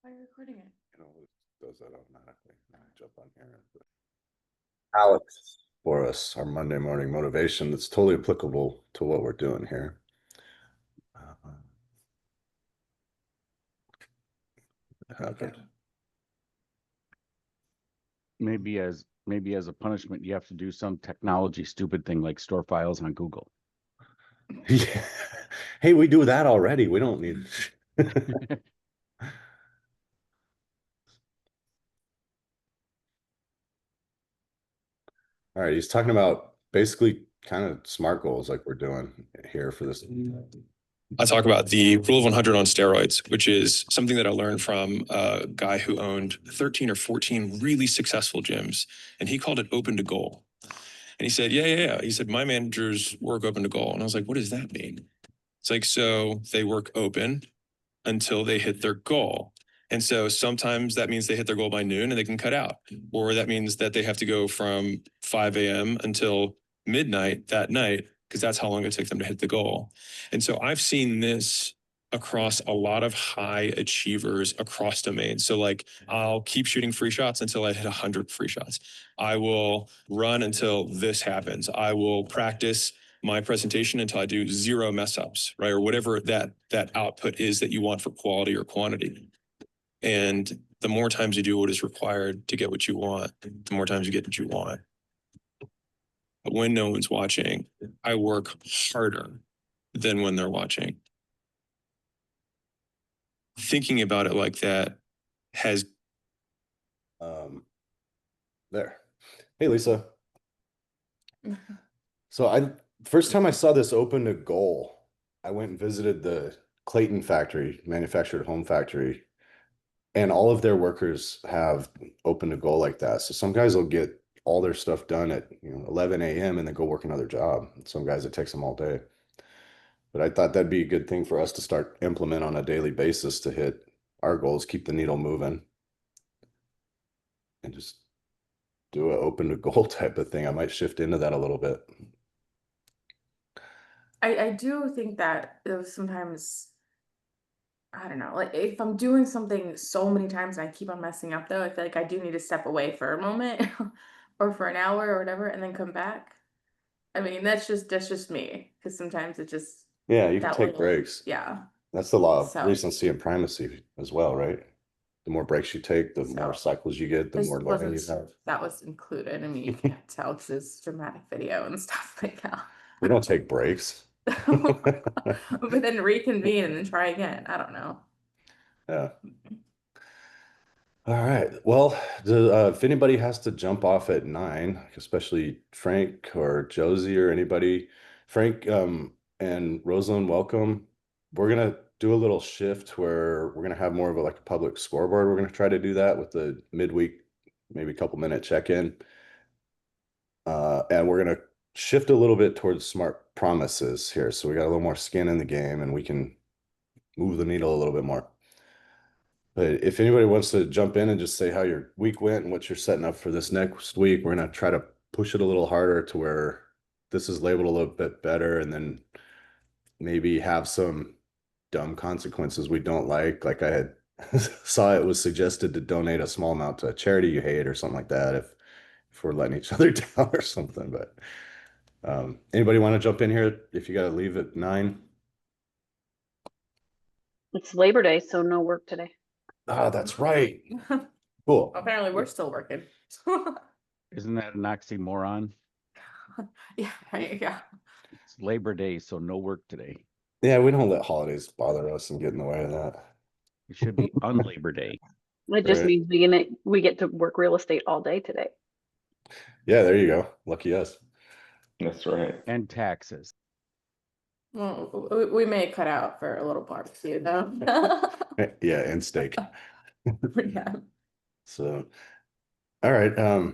Why are you recording it? It does that automatically. I jump on here. Alex for us, our Monday morning motivation that's totally applicable to what we're doing here. Maybe as a punishment, you have to do some technology stupid thing like store files on Google. Yeah. Hey, we do that already. We don't need. All right, he's talking about basically kind of SMART goals like we're doing here for this. I talk about the rule of 100 on steroids, which is something that I learned from a guy who owned 13 or 14 really successful gyms, and he called it open to goal. And he said, yeah. He said, my managers work open to goal. And I was like, what does that mean? It's like, so they work open until they hit their goal. And so sometimes that means they hit their goal by noon and they can cut out. Or that means that they have to go from 5 a.m. until midnight that night, because that's how long it took them to hit the goal. And so I've seen this across a lot of high achievers across domains. So like, I'll keep shooting free shots until I hit 100 free shots. I will run until this happens. I will practice my presentation until I do 0 mess ups, right? Or whatever that output is that you want for quality or quantity. And the more times you do what is required to get what you want, the more times you get what you want. But when no one's watching, I work harder than when they're watching. Thinking about it like that has. There. Hey, Lisa. So first time I saw this open to goal, I went and visited the Clayton factory, manufactured home factory, and all of their workers have open to goal like that. So some guys will get all their stuff done at 11 a.m. and then go work another job. Some guys, it takes them all day. But I thought that'd be a good thing for us to start implement on a daily basis to hit our goals, keep the needle moving, and just do an open to goal type of thing. I might shift into that a little bit. I do think that it was sometimes, I don't know, like if I'm doing something so many times and I keep on messing up though, I feel like I do need to step away for a moment or for an hour or whatever and then come back. I mean, that's just me, because sometimes it just, Yeah, you can that take little, breaks. yeah. That's the law of So- recency and primacy as well, right? The more breaks you take, the more cycles you get, the This more learning you wasn't- have. That was included. I mean, you can't tell because it's dramatic video and stuff like that. We don't take breaks. But then reconvene and then try again. I don't know. Yeah. All right. Well, if anybody has to jump off at 9, especially Frank or Josie or anybody, Frank and Rosalind, welcome. We're gonna do a little shift where we're gonna have more of like a public scoreboard. We're gonna try to do that with the midweek, maybe a couple minute check-in. And we're gonna shift a little bit towards smart promises here. So we got a little more skin in the game and we can move the needle a little bit more. But if anybody wants to jump in and just say how your week went and what you're setting up for this next week, we're going to try to push it a little harder to where this is labeled a little bit better, and then maybe have some dumb consequences we don't like. Like I had saw it was suggested to donate a small amount to a charity you hate or something like that if we're letting each other down or something. But anybody want to jump in here if you got to leave at 9? It's Labor Day, so no work today. Ah, that's right. Cool. Apparently, we're still working. Isn't that an oxymoron? Yeah, right, yeah. It's Labor Day, so no work today. Yeah, we don't let holidays bother us and get in the way of that. It should be on Labor Day. It just Right. means we get to work real estate all day today. Yeah, there you go. Lucky us. That's right. And taxes. Well, we may cut out for a little barbecue though. Yeah, and steak. Yeah. So, all right.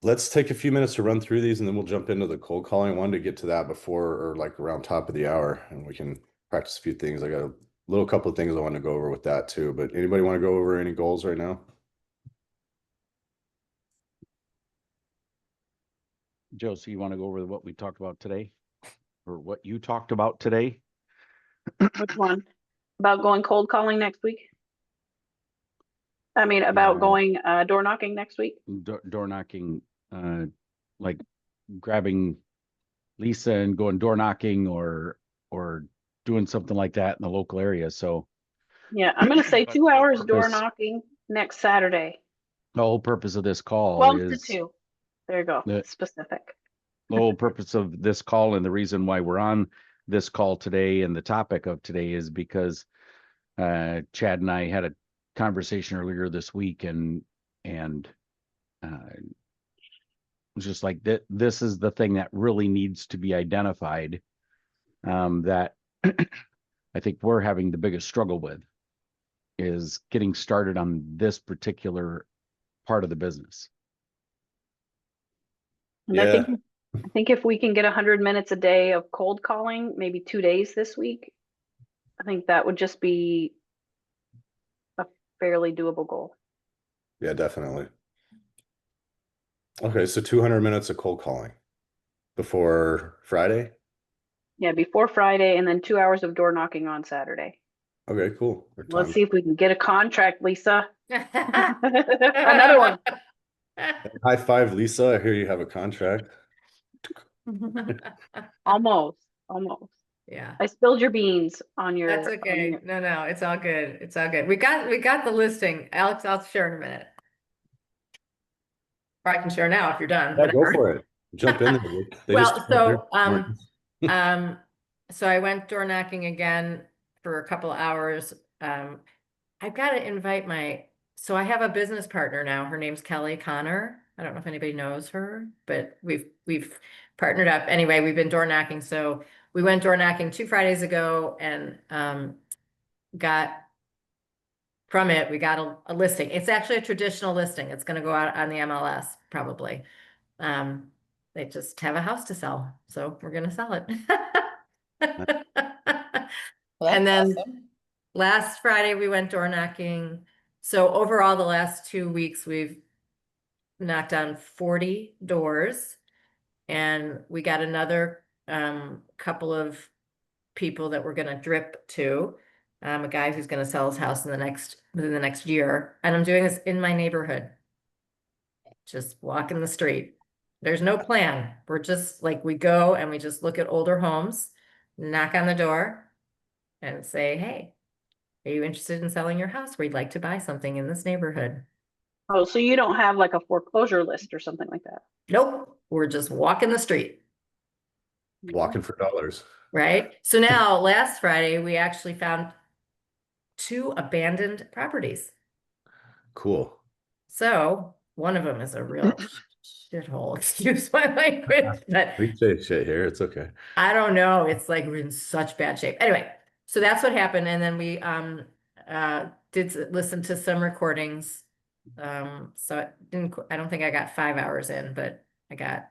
Let's take a few minutes to run through these and then we'll jump into the cold calling. I wanted to get to that before or like around top of the hour and we can practice a few things. I got a little couple of things I want to go over with that too, but anybody want to go over any goals right now? Joe, so you want to go over what we talked about today? Or what you talked about today? Which one? About going cold calling next week? I mean, about Yeah. going door knocking next week. door knocking, like grabbing Lisa and going door knocking or doing something like that in the local area. So Yeah, I'm gonna say But 2 the whole hours door purpose- knocking next Saturday, the whole purpose of this call 12 to is 2. There you go, the specific. the whole purpose of this call and the reason why we're on this call today and the topic of today is because Chad and I had a conversation earlier this week and it was just like that. This is the thing that really needs to be identified. That I think we're having the biggest struggle with is getting started on this particular part of the business. And Yeah. I think if we can get 100 minutes a day of cold calling, maybe 2 days this week, I think that would just be a fairly doable goal. Yeah, definitely. Okay, so 200 minutes of cold calling before Friday. Yeah, before Friday, and then 2 hours of door knocking on Saturday. Okay, cool. Let's see if we can get a contract, Lisa. Another one. High five, Lisa. I hear you have a contract. Almost. Yeah. I spilled your beans on your. That's okay. No, it's all good. It's all good. We got the listing. Alex, I'll share in a minute. Or I can share now if you're done. Yeah, go whatever. for it. Jump in there. They Well, just- so I went door knocking again for a couple of hours. I've got to invite so I have a business partner now. Her name's Kelly Connor. I don't know if anybody knows her, but we've partnered up. Anyway, we've been door knocking. So we went door knocking 2 Fridays ago and got from it, we got a listing. It's actually a traditional listing. It's going to go out on the MLS probably. They just have a house to sell, so we're going to sell it. And then last Friday we went door knocking. So overall, the last 2 weeks we've knocked on 40 doors, and we got another couple of people that we're going to drip to. A guy who's going to sell his house within the next year, and I'm doing this in my neighborhood. Just walking the street. There's no plan. We're just like, we go and we just look at older homes, knock on the door and say, hey, are you interested in selling your house? We'd like to buy something in this neighborhood. Oh, so you don't have like a foreclosure list or something like that? Nope. We're just walking the street. Walking for dollars. Right. So now last Friday, we actually found 2 abandoned properties. Cool. So one of them is a real shithole, excuse my language, but We say shit here. It's okay. I don't know. It's like we're in such bad shape. Anyway, so that's what happened. And then we did listen to some recordings. So I don't think I got 5 hours in, but I got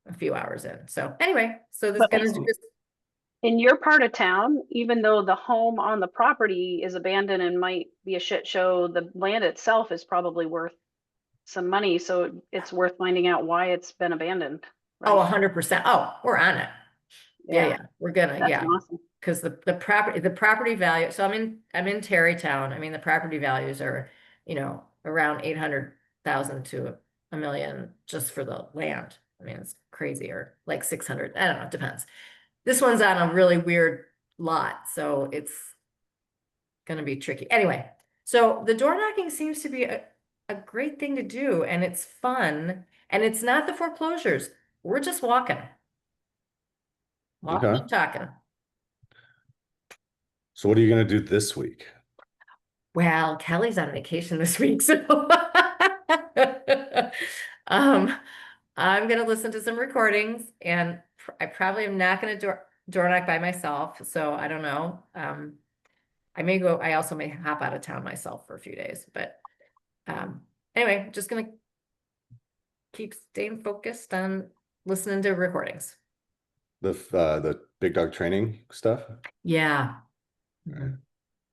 a few hours in. So anyway, so this But gonna do this. in your part of town, even though the home on the property is abandoned and might be a shit show, the land itself is probably worth some money. So it's worth finding out why it's been abandoned. Oh, right? 100%. Oh, we're on it. Yeah. We're gonna, That's yeah. awesome. Because the property value, so I'm in Terrytown. I mean, the property values are, around 800,000 to $1 million just for the land. I mean, it's crazy, or like 600. I don't know, it depends. This one's on a really weird lot, so it's gonna be tricky. Anyway, so the door knocking seems to be a great thing to do, and it's fun, and it's not the foreclosures. We're just walking Okay. and talking. So what are you going to do this week? Well, Kelly's on vacation this week, so I'm gonna listen to some recordings, and I probably am not gonna door knock by myself, so I don't know. I also may hop out of town myself for a few days, but anyway, just gonna keep staying focused on listening to recordings. The big dog training stuff? Yeah. Right.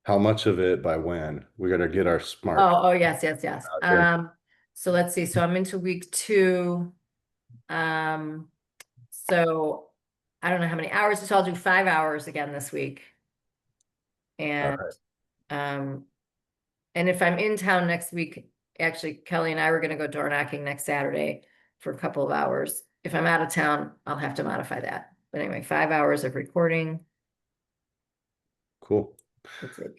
How much of it by when? We got to get our smart. Oh, yes. Okay. So let's see. So I'm into week 2. So I don't know how many hours, so I'll do 5 hours again this week. And All right. And if I'm in town next week, actually Kelly and I were gonna go door knocking next Saturday for a couple of hours. If I'm out of town, I'll have to modify that. But anyway, 5 hours of recording. Cool. Let's see. Those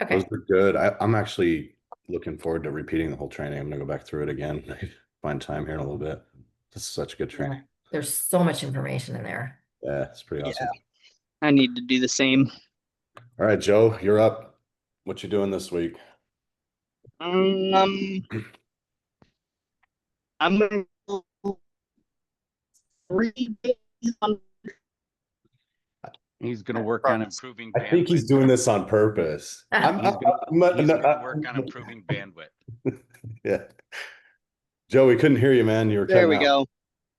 Okay, are good. I'm actually looking forward to repeating the whole training. I'm gonna go back through it again. Find time here in a little bit. This is such good yeah, training. there's so much information in there. Yeah, it's pretty awesome. I need to do the same. All right, Joe, you're up. What you doing this week? I'm gonna go 3 days on. He's gonna work on improving I think he's bandwidth. doing this on purpose. He's gonna work on improving bandwidth. Yeah. Joe, we couldn't hear you, man. You were There we cutting out.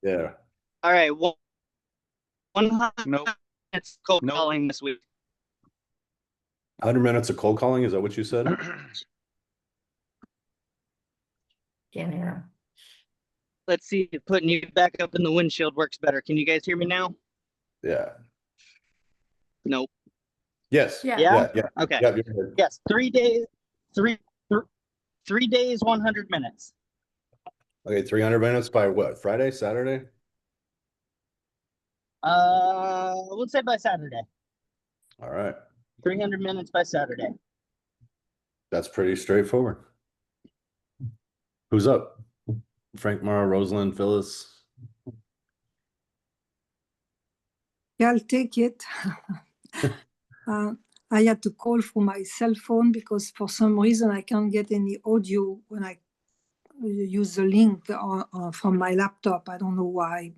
go. Yeah. All right. 100 Nope. minutes cold Nope. calling this week. 100 minutes of cold calling. Is that what you said? Can't hear him. Let's see if putting you back up in the windshield works better. Can you guys hear me now? Yeah. Nope. Yes. Yeah. Yeah? Yeah. Okay. Yeah. You're good. Yes. 3 days. 3 days, 100 minutes. Okay. 300 minutes by what? Friday, Saturday? Let's say by Saturday. All right. 300 minutes by Saturday. That's pretty straightforward. Who's up? Frank, Mara, Rosalind, Phyllis. Yeah, I'll take it. I had to call from my cell phone because for some reason I can't get any audio when I use the link from my laptop. I don't know why.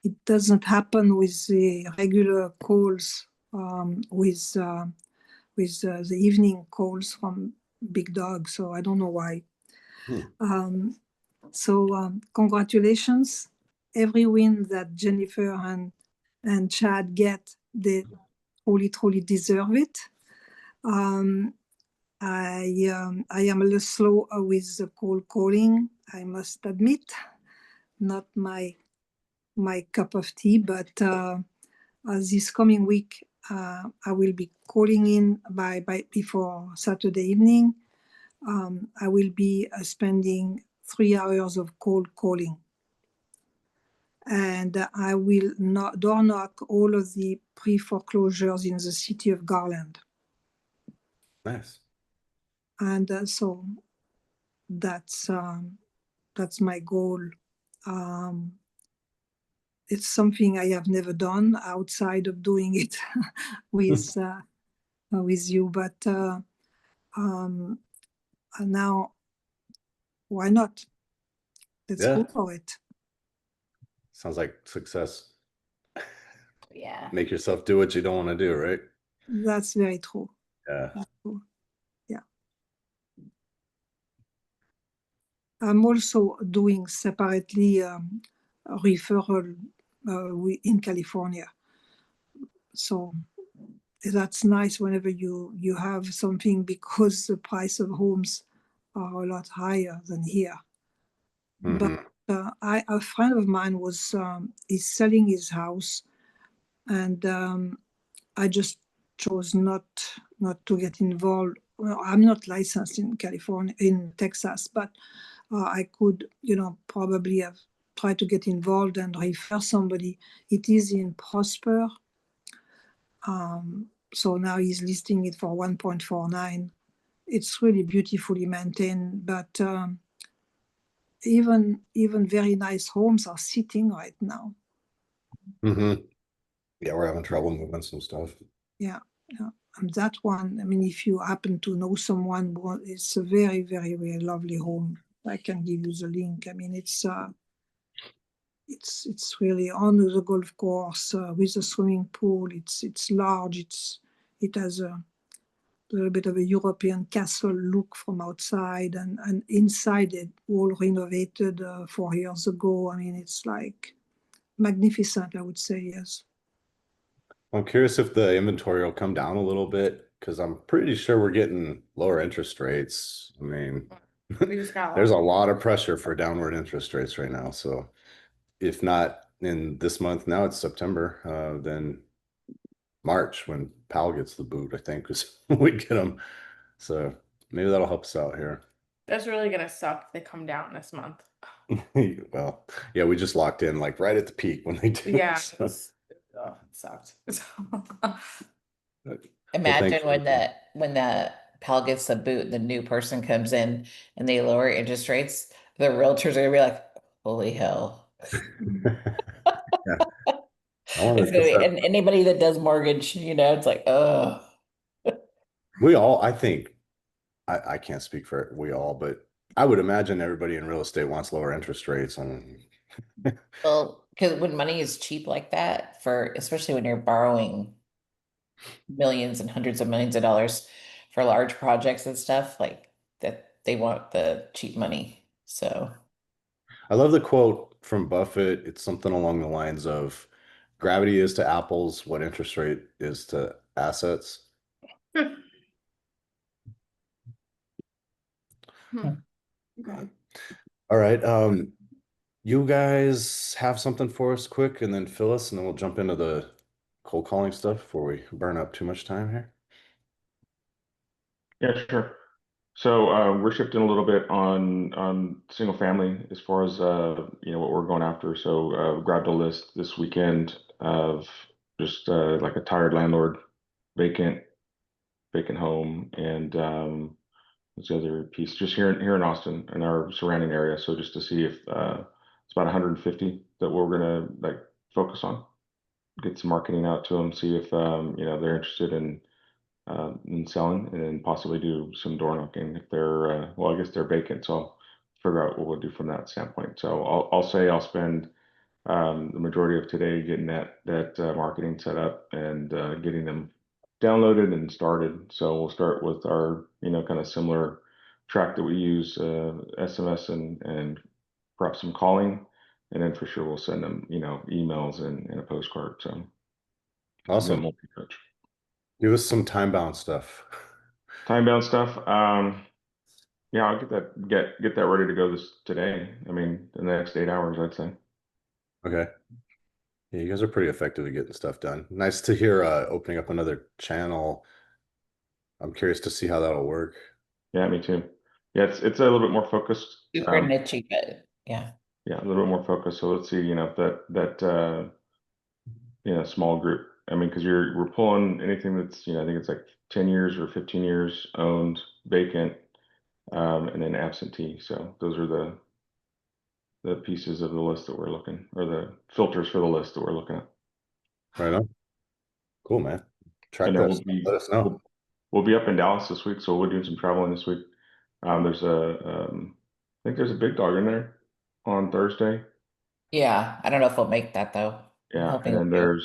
It doesn't happen with the regular calls, with the evening calls from Big Dog. So I don't know why. Congratulations. Every win that Jennifer and Chad get, they truly deserve it. I am a little slow with the cold calling, I must admit. Not my cup of tea, but this coming week I will be calling in by before Saturday evening. I will be spending 3 hours of cold calling. And I will door knock all of the pre-foreclosures in the city of Garland. Nice. And so that's my goal. It's something I have never done outside of doing it with you, but now why not? Let's go for it. Sounds like success. Yeah. Make yourself do what you don't want to do, right? That's very true. Yeah. That's true. Yeah. I'm also doing separately referral in California. So that's nice whenever you have something, because the price of homes are a lot higher than here. Mm-hmm. But a friend of mine is selling his house, and I just chose not to get involved. Well, I'm not licensed in Texas, but I could, probably have tried to get involved and refer somebody. It is in Prosper. So now he's listing it for 1.49. It's really beautifully maintained, but even very nice homes are sitting right now. Mm-hmm. Yeah, we're having trouble moving some stuff. Yeah. And that one, I mean, if you happen to know someone, it's a very, very, very lovely home. I can give you the link. I mean, it's really on the golf course with a swimming pool. It's large. It has a little bit of a European castle look from outside, and inside it all renovated 4 years ago. I mean, it's like magnificent, I would say, yes. I'm curious if the inventory will come down a little bit, because I'm pretty sure we're getting lower interest rates. I mean, there's a lot of pressure for downward interest rates right now. So if not in this month, now it's September, then March when Powell gets the boot, I think, is when we get them. So Maybe that'll help us out here. That's really gonna suck if they come down this month. Well, yeah, we just locked in like right at the peak when they did. Yeah, So, it sucked. Imagine thanks. when the Pal gets the boot, the new person comes in and they lower interest rates, the realtors are gonna be like, holy hell. Yeah. I want It's to gonna be, set and anybody that does mortgage, it's like, oh. we all, I think, I can't speak for we all, but I would imagine everybody in real estate wants lower interest rates. And Well, because when money is cheap like that, especially when you're borrowing millions and hundreds of millions of dollars for large projects and stuff, like that, they want the cheap money. So I love the quote from Buffett. It's something along the lines of gravity is to apples what interest rate is to assets. Okay. All right. You guys have something for us quick and then Phyllis, and then we'll jump into the cold calling stuff before we burn up too much time here. Yeah, sure. So we're shifting a little bit on single family as far as what we're going after. So grabbed a list this weekend of just like a tired landlord, vacant home, and what's the other piece? Just here in Austin in our surrounding area. So just to see if it's about 150 that we're gonna like focus on, get some marketing out to them, see if they're interested in selling, and then possibly do some door knocking if they're well, I guess they're vacant, so I'll figure out what we'll do from that standpoint. So I'll say I'll spend the majority of today getting that marketing set up and getting them downloaded and started. So we'll start with our kind of similar track that we use, SMS and perhaps some calling, and then for sure we'll send them emails and a postcard. So Awesome. multi-touch. Give us some time bound stuff. Time bound stuff. Yeah, I'll get that ready to go today. I mean, the next 8 hours, I'd say. Okay. Yeah, you guys are pretty effective at getting stuff done. Nice to hear opening up another channel. I'm curious to see how that'll work. Yeah, me too. Yeah, it's a little bit more focused. super niche, but yeah. Yeah, a little bit more focused. So let's see, if that small group. I mean, because we're pulling anything that's I think it's like 10 years or 15 years owned, vacant, and then absentee. So those are the pieces of the list that we're looking, or the filters for the list that we're looking at. Right on. Cool, man. Track And then that. Let us know. We'll be up in Dallas this week, so we're doing some traveling this week. There's I think there's a big dog in there on Thursday. Yeah, I don't know if we'll make that though. I'm Yeah, hoping and then we do.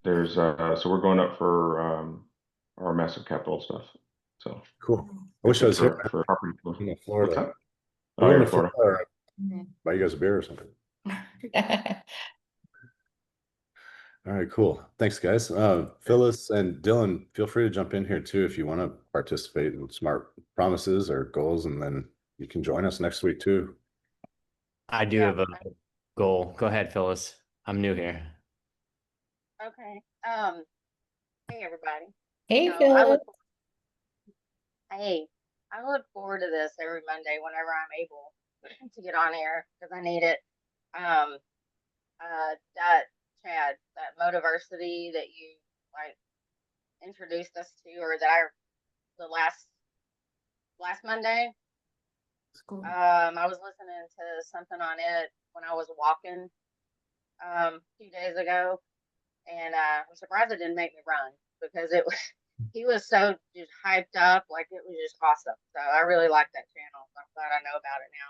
there's so we're going up for our massive capital stuff. So Cool. I wish I was here for property. in Florida. What's that? Oh, Oh, you're yeah, in Florida. Florida. Mhm. Buy you guys a beer or something. All right, cool. Thanks, guys. Phyllis and Dylan, feel free to jump in here too if you want to participate in smart promises or goals, and then you can join us next week too. I do have a goal. Go ahead, Phyllis. I'm new here. Okay. Hey everybody. Hey, So Phil. I look forward to this every Monday whenever I'm able to get on air because I need it. That Chad, that Motiversity that you like introduced us to, or the last Monday. Cool. I was listening to something on it when I was walking a few days ago, and I'm surprised it didn't make me run because he was so just hyped up, like it was just awesome. So I really like that channel. So I'm glad I know about it now.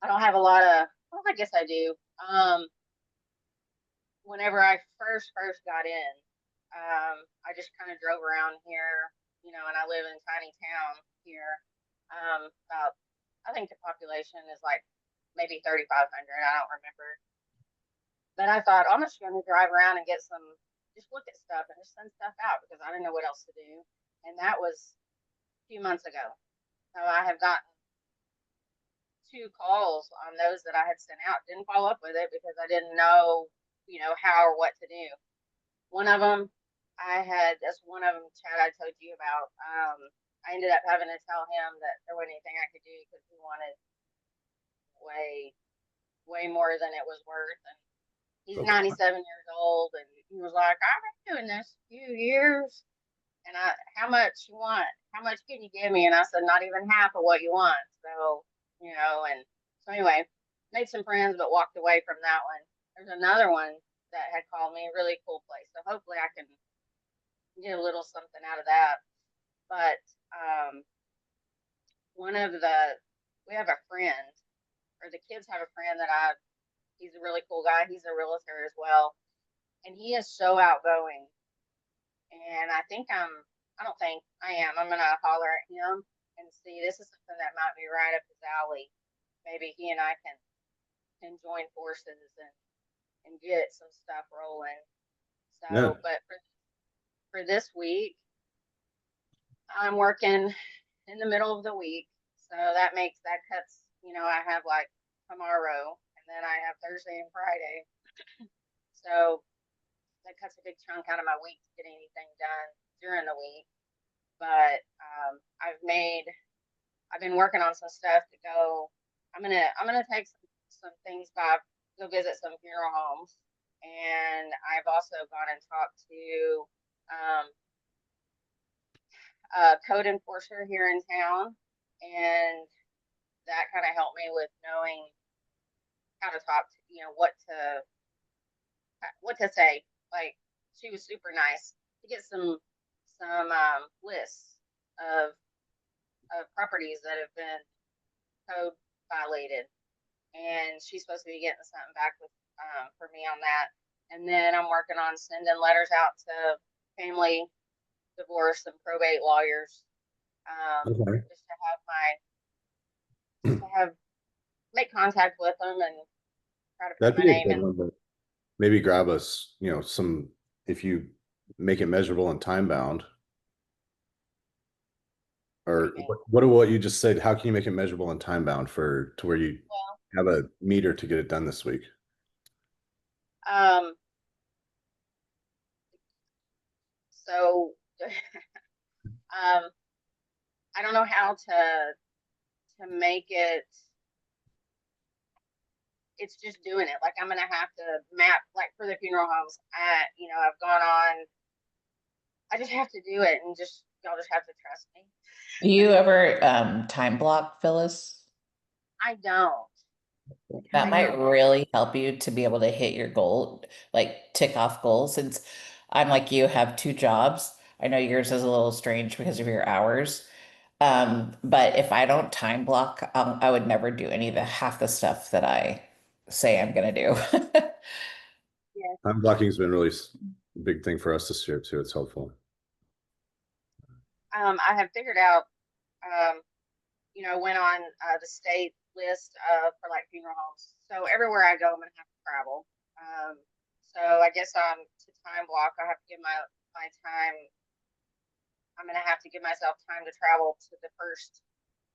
I don't have a lot of, well, I guess I do. Whenever I first got in, I just kind of drove around here, and I live in a tiny town here. About, I think the population is like maybe 3,500. I don't remember. But I thought I'm just going to drive around and just look at stuff and just send stuff out because I didn't know what else to do. And that was a few months ago. So I have gotten 2 calls on those that I had sent out. Didn't follow up with it because I didn't know, how or what to do. One of them, that's one of them, Chad, I told you about. I ended up having to tell him that there wasn't anything I could do because he wanted way more than it was worth. And he's Okay. 97 years old, and he was like, I've been doing this a few years, and how much you want? How much can you give me? And I said, not even half of what you want. So, and so anyway, made some friends, but walked away from that one. There's another one that had called me, a really cool place. So hopefully I can get a little something out of that. But we have a friend, or the kids have a friend he's a really cool guy. He's a realtor as well. And he is so outgoing. And I don't think I am. I'm going to holler at him and see, this is something that might be right up his alley. Maybe he and I can join forces and get some stuff rolling. So, Yeah. but for this week, I'm working in the middle of the week. So that cuts, I have like tomorrow, and then I have Thursday and Friday. So that cuts a big chunk out of my week to get anything done during the week. But I've been working on some stuff to go. I'm gonna take some things by, go visit some funeral homes, and I've also gone and talked to a code enforcer here in town, and that kind of helped me with knowing how to talk to, what to say. Like, she was super nice to get some lists of properties that have been code violated, and she's supposed to be getting something back with for me on that. And then I'm working on sending letters out to family divorce and probate lawyers, Okay. just to have make contact with them and try to put That'd my be a name good in. one, but maybe grab us, some, if you make it measurable and time bound. Or what you just said, how can you make it measurable and time bound to where you have a meter to get it done this week? So I don't know how to make it. It's just doing it. Like, I'm gonna have to map, like for the funeral homes. I've gone on. I just have to do it, and y'all just have to trust me. Do you ever time block, Phyllis? I don't. That might really help you to be able to hit your goal, like tick off goals. Since I'm like you, have two jobs. I know yours is a little strange because of your hours. But if I don't time block, I would never do any of half the stuff that I say I'm gonna do. Yeah. Time blocking has been really a big thing for us this year too. It's helpful. I have figured out, went on the state list for like funeral homes. So everywhere I go, I'm gonna have to travel. So I guess to time block, I have to give my time. I'm gonna have to give myself time to travel to the first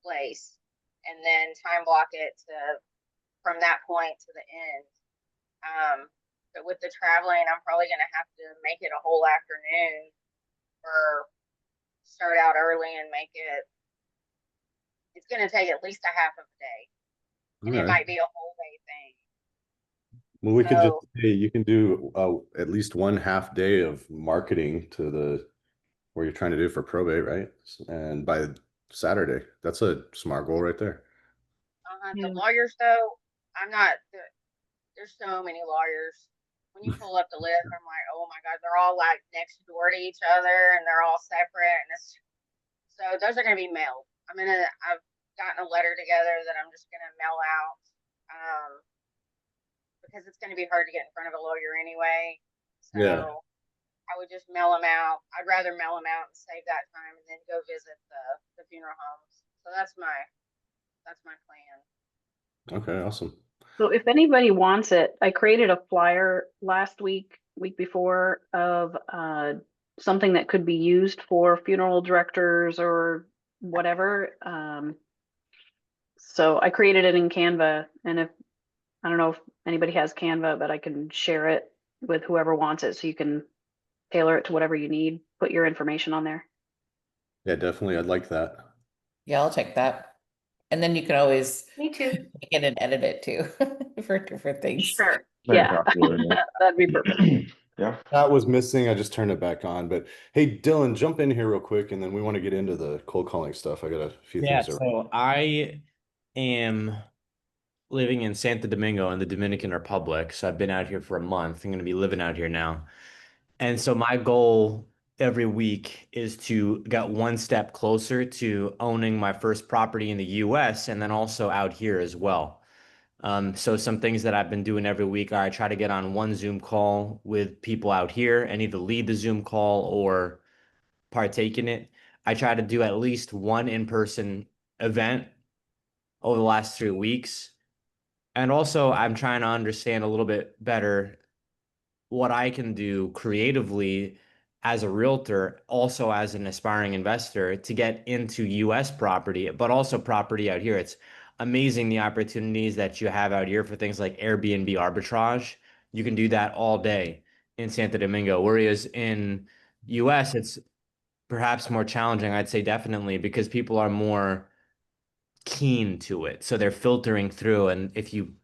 place, and then time block it from that point to the end. But with the traveling, I'm probably gonna have to make it a whole afternoon, or start out early and make it. It's gonna take at least a half of a day, and it might be a whole day thing. Well, we could just say you can do at least one half day of marketing to where you're trying to do for probate, right? And by Saturday, that's a smart goal right there. The lawyers, though, there's so many lawyers. When you pull up the list, I'm like, oh my God, they're all like next door to each other, and they're all separate. And so those are going to be mailed. I've gotten a letter together that I'm just going to mail out, because it's going to be hard to get in front of a lawyer anyway. So Yeah. I would just mail them out. I'd rather mail them out and save that time, and then go visit the funeral homes. So that's my plan. Okay, awesome. So if anybody wants it, I created a flyer last week before, of something that could be used for funeral directors or whatever. So I created it in Canva, and I don't know if anybody has Canva, but I can share it with whoever wants it, so you can tailor it to whatever you need, put your information on there. Yeah, definitely. I'd like that. Yeah, I'll take that. And then you can always Me too. make it and edit it too for different things. Sure. Thanks, Yeah, absolutely. that'd be perfect. Yeah. That was missing. I just turned it back on. But hey, Dylan, jump in here real quick, and then we want to get into the cold calling stuff. I got a few Yeah, things. so I am living in Santo Domingo in the Dominican Republic. So I've been out here for a month. I'm going to be living out here now. And so my goal every week is to get one step closer to owning my first property in the US and then also out here as well. So some things that I've been doing every week are I try to get on one Zoom call with people out here and either lead the Zoom call or partake in it. I try to do at least one in-person event over the last 3 weeks. And also, I'm trying to understand a little bit better what I can do creatively as a realtor, also as an aspiring investor to get into US property, but also property out here. It's amazing the opportunities that you have out here for things like Airbnb arbitrage. You can do that all day in Santo Domingo, whereas in US, it's perhaps more challenging, I'd say definitely, because people are more keen to it. So they're filtering through. And if you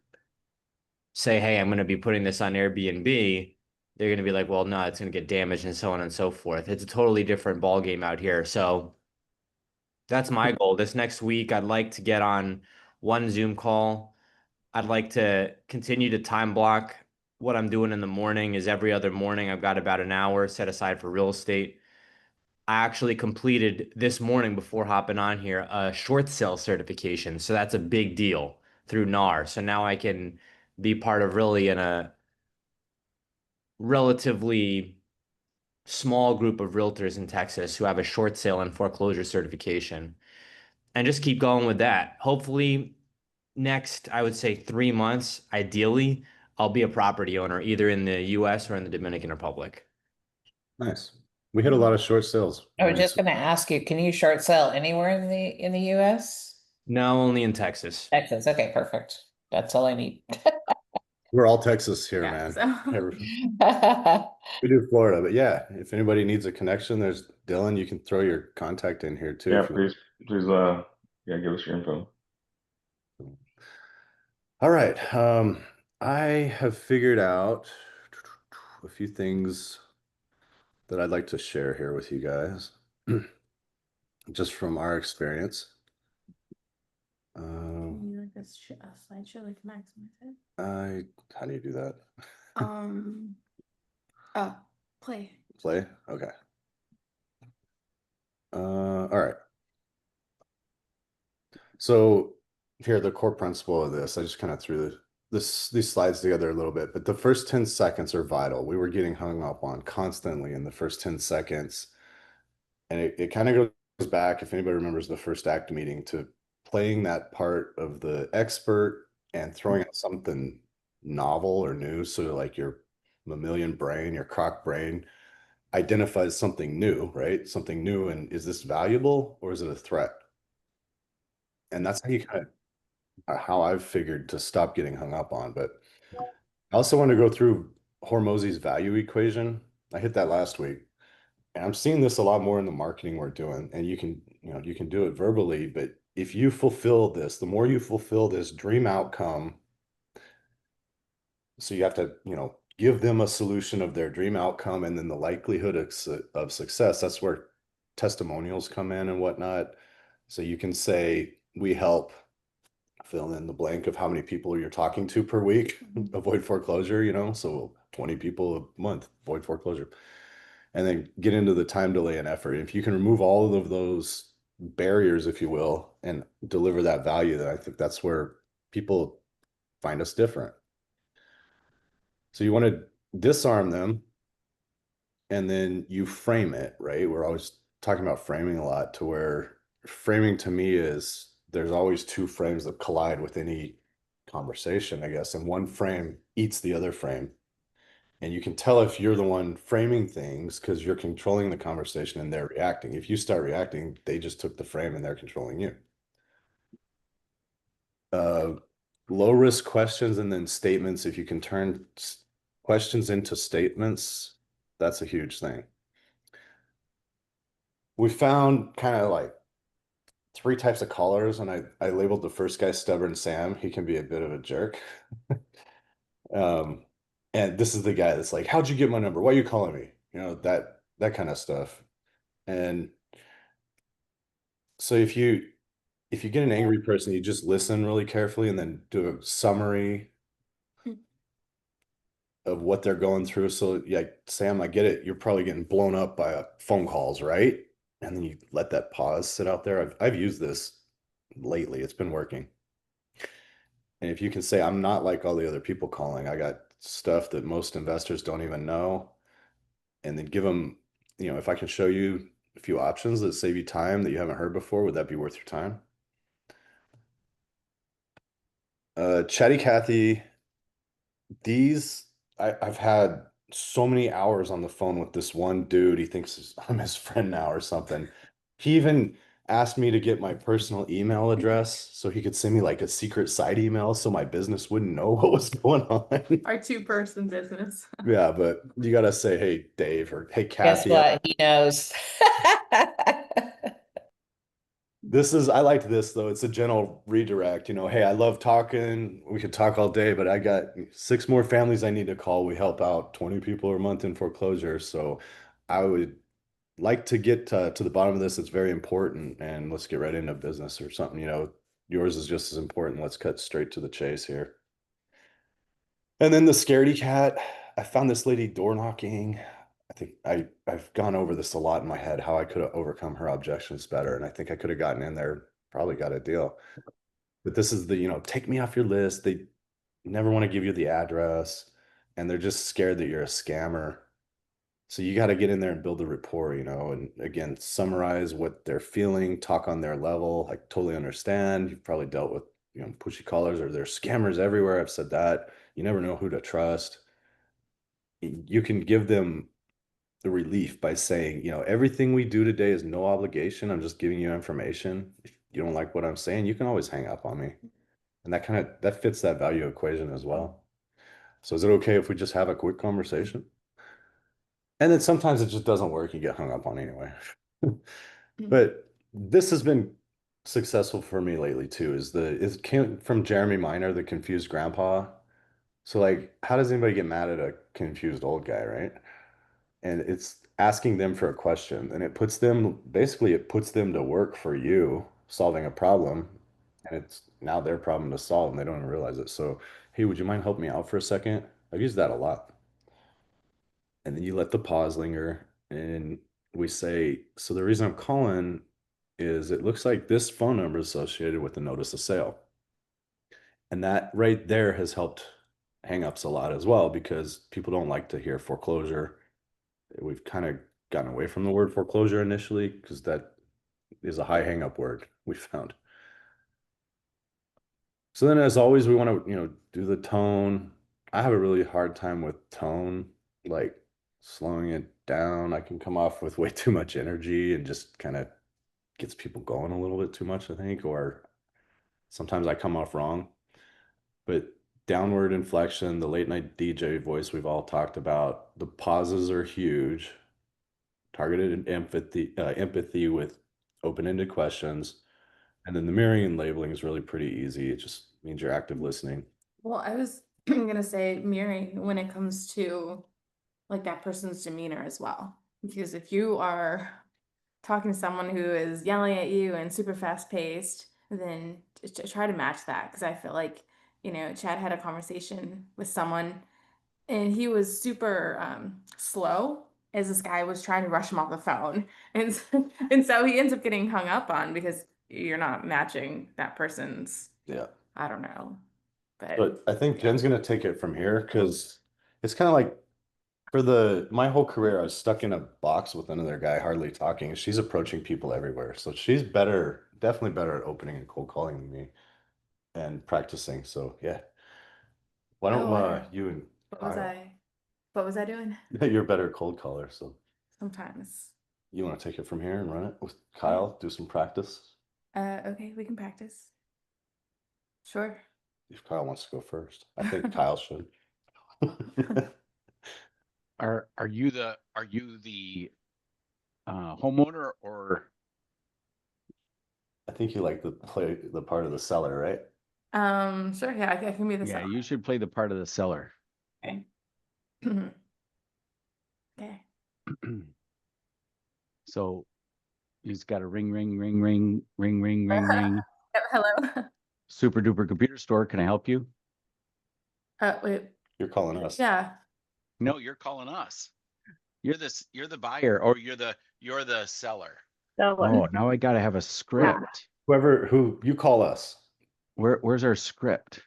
say, hey, I'm going to be putting this on Airbnb, they're going to be like, well, no, it's going to get damaged and so on and so forth. It's a totally different ball game out here. So that's my goal. This next week, I'd like to get on one Zoom call. I'd like to continue to time block. What I'm doing in the morning is every other morning, I've got about an hour set aside for real estate. I actually completed this morning before hopping on here a short sale certification. So that's a big deal through NAR. So now I can be part of really in a relatively small group of realtors in Texas who have a short sale and foreclosure certification and just keep going with that. Hopefully, next, I would say 3 months, ideally, I'll be a property owner either in the US or in the Dominican Republic. Nice. We hit a lot of short sales. I was just gonna ask you, can you short sell anywhere in the US? No, only in Texas. Texas, okay, perfect. That's all I need. We're all Texas here, Yeah, man. so We do Florida, but yeah, if anybody needs a connection, there's Dylan. You can throw your contact in here too. Yeah, if you please, yeah, give us your info. All right. I have figured out a few things that I'd like to share here with you guys, just from our experience. you like this a slideshow like Max said? How do you do that? Play. Play? Okay. All right. So here, the core principle of this, I just kind of threw these slides together a little bit, but the first 10 seconds are vital. We were getting hung up on constantly in the first 10 seconds. And it kind of goes back, if anybody remembers the first ACT meeting, to playing that part of the expert and throwing out something novel or new. So like your mammalian brain, your croc brain identifies something new, right? Something new. And is this valuable or is it a threat? And that's how you kind of, how I've figured to stop getting hung up on. But I also want to go through Hormozy's value equation. I hit that last week. And I'm seeing this a lot more in the marketing we're doing. And you can do it verbally, but if you fulfill this, the more you fulfill this dream outcome, so you have to, give them a solution of their dream outcome and then the likelihood of success. That's where testimonials come in and whatnot. So you can say, we help fill in the blank of how many people you're talking to per week, avoid foreclosure, so 20 people a month, avoid foreclosure. And then get into the time, delay, and effort. If you can remove all of those barriers, if you will, and deliver that value, then I think that's where people find us different. So you want to disarm them, and then you frame it, right? We're always talking about framing a lot, to where framing to me is there's always two frames that collide with any conversation, I guess, and one frame eats the other frame. And you can tell if you're the one framing things because you're controlling the conversation and they're reacting. If you start reacting, they just took the frame and they're controlling you. Low risk questions and then statements. If you can turn questions into statements, that's a huge thing. we found kind of like 3 types of callers, and I labeled the first guy Stubborn Sam. He can be a bit of a jerk. And this is the guy that's like, how'd you get my number? Why are you calling me? You know, that kind of stuff. And so if you get an angry person, you just listen really carefully and then do a summary of what they're going through. So yeah, Sam, I get it. You're probably getting blown up by phone calls, right? And then you let that pause sit out there. I've used this lately. It's been working. And if you can say, I'm not like all the other people calling, I got stuff that most investors don't even know. And then give them, you know, if I can show you a few options that save you time that you haven't heard before, would that be worth your time? Chatty Cathy, I've had so many hours on the phone with this one dude. He thinks I'm his friend now or something. He even asked me to get my personal email address so he could send me like a secret side email so my business wouldn't know what was going on. Our 2-person business. Yeah, but you gotta say, hey, Dave, or hey, Guess Kathy. what? He knows. I liked this though. It's a gentle redirect. You know, hey, I love talking. We could talk all day, but I got 6 more families I need to call. We help out 20 people a month in foreclosure. So I would like to get to the bottom of this. It's very important, and let's get right into business or something. You know, yours is just as important. Let's cut straight to the chase here. And then the scaredy cat. I found this lady door knocking. I think I've gone over this a lot in my head, how I could have overcome her objections better. And I think I could have gotten in there, probably got a deal. But this is the, you know, take me off your list. They never want to give you the address, and they're just scared that you're a scammer. So you got to get in there and build the rapport, you know, and again, summarize what they're feeling, talk on their level. I totally understand. You've probably dealt with, you know, pushy callers, or there's scammers everywhere. I've said that. You never know who to trust. You can give them the relief by saying, you know, everything we do today is no obligation. I'm just giving you information. If you don't like what I'm saying, you can always hang up on me. And that fits that value equation as well. So is it okay if we just have a quick conversation? And then sometimes it just doesn't work. You get hung up on anyway. But this has been successful for me lately too, it came from Jeremy Minor, the confused grandpa. So like, how does anybody get mad at a confused old guy, right? And it's asking them for a question, and it puts them to work for you solving a problem, and it's now their problem to solve, and they don't even realize it. So, hey, would you mind helping me out for a second? I've used that a lot. And then you let the pause linger, and we say, so the reason I'm calling is it looks like this phone number is associated with the notice of sale. And that right there has helped hangups a lot as well, because people don't like to hear foreclosure. We've kind of gotten away from the word foreclosure initially because that is a high hang-up word we found. So then, as always, we want to, you know, do the tone. I have a really hard time with tone, like slowing it down. I can come off with way too much energy and just kind of gets people going a little bit too much, I think, or sometimes I come off wrong. But downward inflection, the late night DJ voice we've all talked about, the pauses are huge. Targeted empathy with open-ended questions. And then the mirroring and labeling is really pretty easy. It just means you're active listening. Well, I was gonna say mirroring when it comes to like that person's demeanor as well. Because if you are talking to someone who is yelling at you and super fast paced, then try to match that. Because I feel like, you know, Chad had a conversation with someone and he was super slow as this guy was trying to rush him off the phone. And so he ends up getting hung up on because you're not matching that person's, Yeah. I don't know. But I think Jen's gonna take it from here, because it's kind of like my whole career, I was stuck in a box with another guy, hardly talking. She's approaching people everywhere. So she's definitely better at opening and cold calling than me and practicing. So yeah. Why don't you and What was I doing? you're a better cold caller, so Sometimes. you want to take it from here and run it with Kyle, do some practice? Okay, we can practice. Sure. If Kyle wants to go first, I think Kyle should. Are you the homeowner or I think you like to play the part of the seller, right? Sure, yeah, I can be the yeah, seller. you should play the part of the seller. Okay. Okay. So he's got a ring, ring, ring, ring, ring, ring, ring, ring. Hello. Super duper computer store. Can I help you? Wait. You're calling us. Yeah. No, you're calling us. You're the buyer or you're the seller. Oh, now I gotta have a script. Who you call us. Where's our script?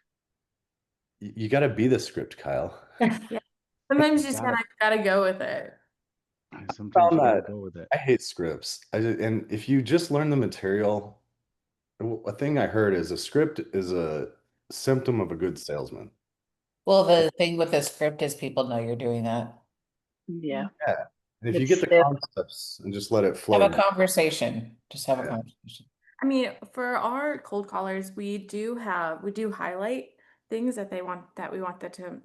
You got to be the script, Kyle. Yeah. Sometimes you just Got it. gotta go with it. Sometimes you gotta that go with it. I hate scripts. And if you just learn the material, a thing I heard is a script is a symptom of a good salesman. Well, the thing with the script is people know you're doing that. Yeah. Yeah. And if you It's get the stiff. concepts and just let it Have flow. a conversation. Just have a Yeah. conversation. I mean, for our cold callers, we do highlight things that we want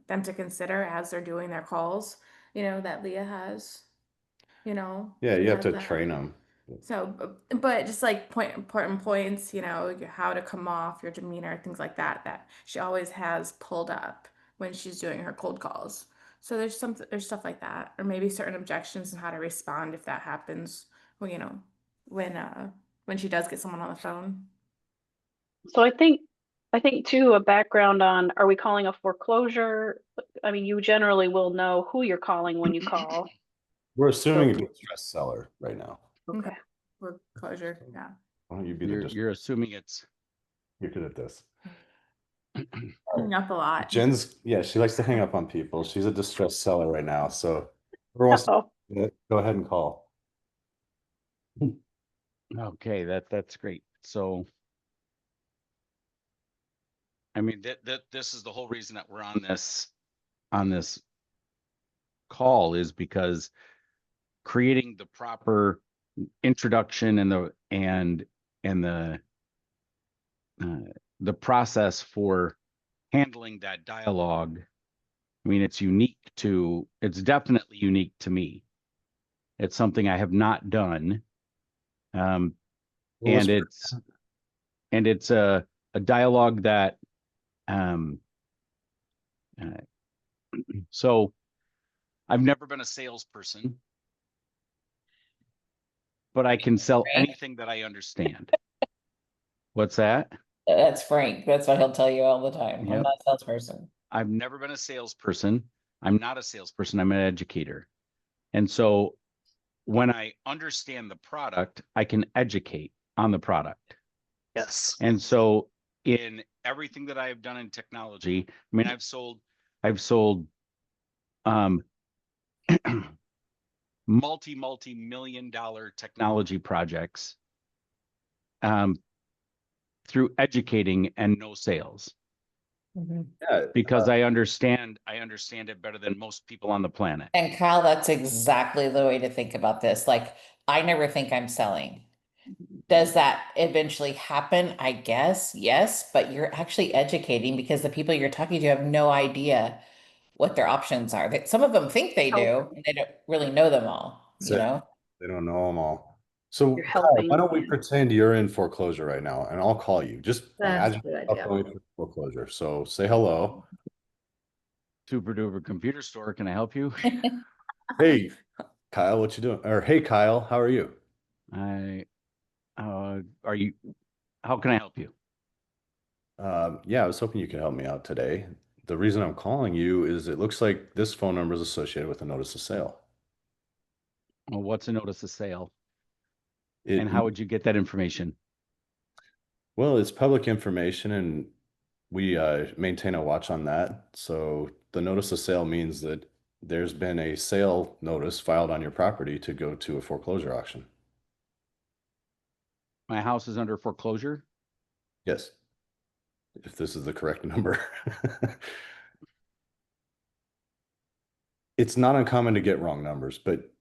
them to consider as they're doing their calls, that Leah has, Yeah, she you have has to that. train them. So, but just like important points, how to come off, your demeanor, things like that, that she always has pulled up when she's doing her cold calls. So there's stuff like that, or maybe certain objections and how to respond if that happens. Well, when she does get someone on the phone. So I think too, a background on, are we calling a foreclosure? I mean, you generally will know who you're calling when you call. We're assuming a distressed seller right now. Okay. Foreclosure, yeah. Why don't you be You're assuming it's You're good at this. Hang up a lot. Yeah, she likes to hang up on people. She's a distressed seller right now. So whoever wants to go ahead and call. okay. That's great. So I mean this is the whole reason that we're on this call, is because creating the proper introduction and the process for handling that dialogue. I mean, it's definitely unique to me. It's something I have not done. And it's a dialogue that, so I've never been a salesperson, but I can sell anything that I understand. What's that? That's Frank. That's what he'll tell you all the time. I'm Yep. not a salesperson. I've never been a salesperson. I'm not a salesperson. I'm an educator. And so when I understand the product, I can educate on the product. Yes. And so in everything that I have done in technology, I mean, I've sold multi-million-dollar technology projects through educating and no sales. Yeah, because I understand it better than most people on the planet. And Kyle, that's exactly the way to think about this. Like, I never think I'm selling. Does that eventually happen? I guess, yes, but you're actually educating because the people you're talking to have no idea what their options are. Some of them think they do, and they don't really know them all, you know? They don't know them all. So You're Kyle, helping. why don't we pretend you're in foreclosure right now and I'll call you. Just That's imagine a good yourself idea. going through foreclosure. So say hello. Super duper computer store. Can I help you? Hey, Kyle, what you doing? Or hey, Kyle, how are you? How can I help you? Yeah, I was hoping you could help me out today. The reason I'm calling you is it looks like this phone number is associated with a notice of sale. Well, what's a notice of sale? It, And how would you get that information? Well, it's public information and we maintain a watch on that. So the notice of sale means that there's been a sale notice filed on your property to go to a foreclosure auction. My house is under foreclosure? Yes. If this is the correct number. It's not uncommon to get wrong numbers, but